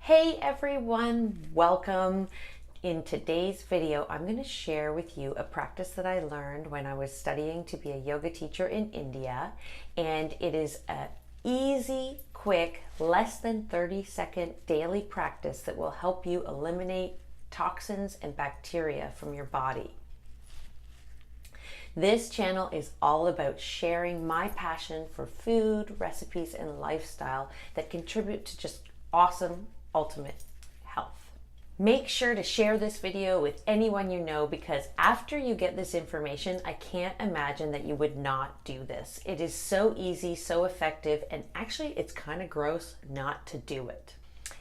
Hey everyone, welcome. In today's video, I'm going to share with you a practice that I learned when I was studying to be a yoga teacher in India. And it is an easy, quick, less than 30-second daily practice that will help you eliminate toxins and bacteria from your body. This channel is all about sharing my passion for food, recipes, and lifestyle that contribute to just awesome, ultimate health. Make sure to share this video with anyone you know, because after you get this information, I can't imagine that you would not do this. It is so easy, so effective, and actually it's kind of gross not to do it.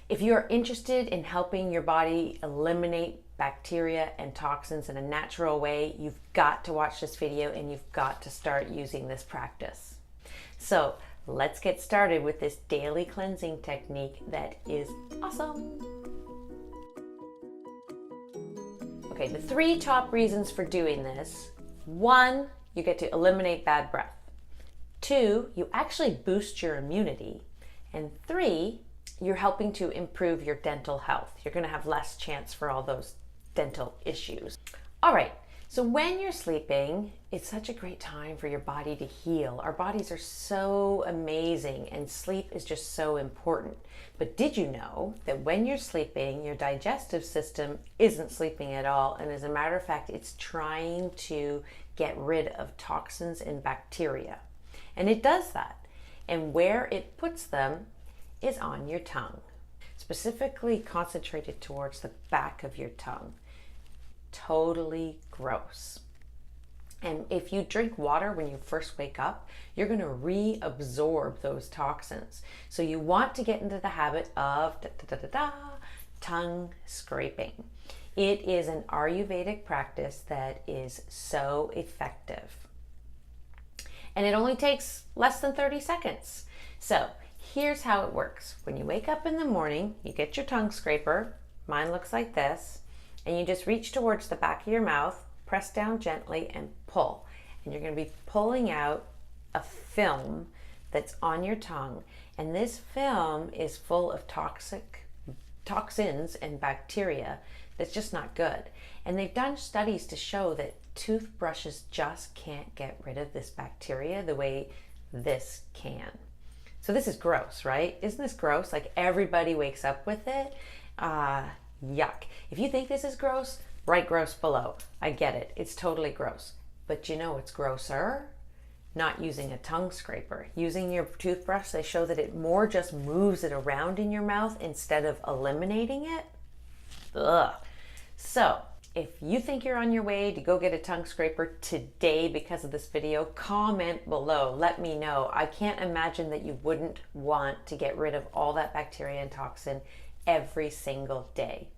If you are interested in helping your body eliminate bacteria and toxins in a natural way, you've got to watch this video and you've got to start using this practice. So let's get started with this daily cleansing technique that is awesome. Okay, the three top reasons for doing this: 1, you get to eliminate bad breath. 2, you actually boost your immunity. And 3, you're helping to improve your dental health. You're going to have less chance for all those dental issues. All right, so when you're sleeping, it's such a great time for your body to heal. Our bodies are so amazing and sleep is just so important. But did you know that when you're sleeping, your digestive system isn't sleeping at all? And as a matter of fact, it's trying to get rid of toxins and bacteria. And it does that. And where it puts them is on your tongue, specifically concentrated towards the back of your tongue. Totally gross. And if you drink water when you first wake up, you're going to reabsorb those toxins. So you want to get into the habit of tongue scraping. It is an Ayurvedic practice that is so effective. And it only takes less than 30 seconds. So here's how it works. When you wake up in the morning, you get your tongue scraper. Mine looks like this. And you just reach towards the back of your mouth, press down gently, and pull. And you're going to be pulling out a film that's on your tongue. And this film is full of toxins and bacteria that's just not good. And they've done studies to show that toothbrushes just can't get rid of this bacteria the way this can. So this is gross, right? Isn't this gross? Like, everybody wakes up with it. Yuck. If you think this is gross, write gross below. I get it. It's totally gross. But you know it's grosser? Not using a tongue scraper. Using your toothbrush, they show that it more just moves it around in your mouth instead of eliminating it. Ugh. So if you think you're on your way to go get a tongue scraper today because of this video, comment below. Let me know. I can't imagine that you wouldn't want to get rid of all that bacteria and toxin every single day.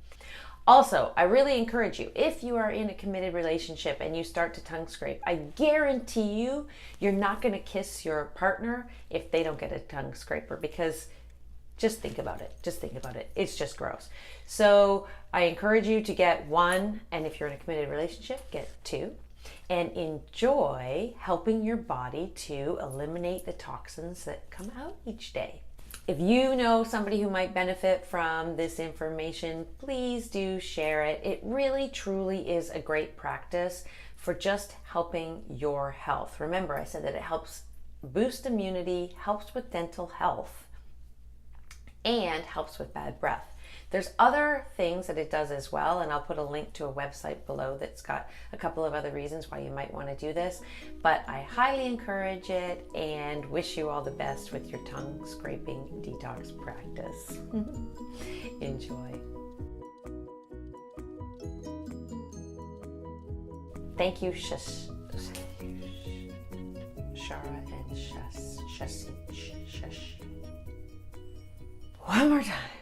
Also, I really encourage you, if you are in a committed relationship and you start to tongue scrape, I guarantee you, you're not going to kiss your partner if they don't get a tongue scraper, because just think about it. Just think about it. It's just gross. So I encourage you to get 1, and if you're in a committed relationship, get 2, and enjoy helping your body to eliminate the toxins that come out each day. If you know somebody who might benefit from this information, please do share it. It really, truly is a great practice for just helping your health. Remember, I said that it helps boost immunity, helps with dental health, and helps with bad breath. There's other things that it does as well, and I'll put a link to a website below that's got a couple of other reasons why you might want to do this. But I highly encourage it and wish you all the best with your tongue scraping detox practice. Enjoy. Thank you, Shara and Shush. One more time.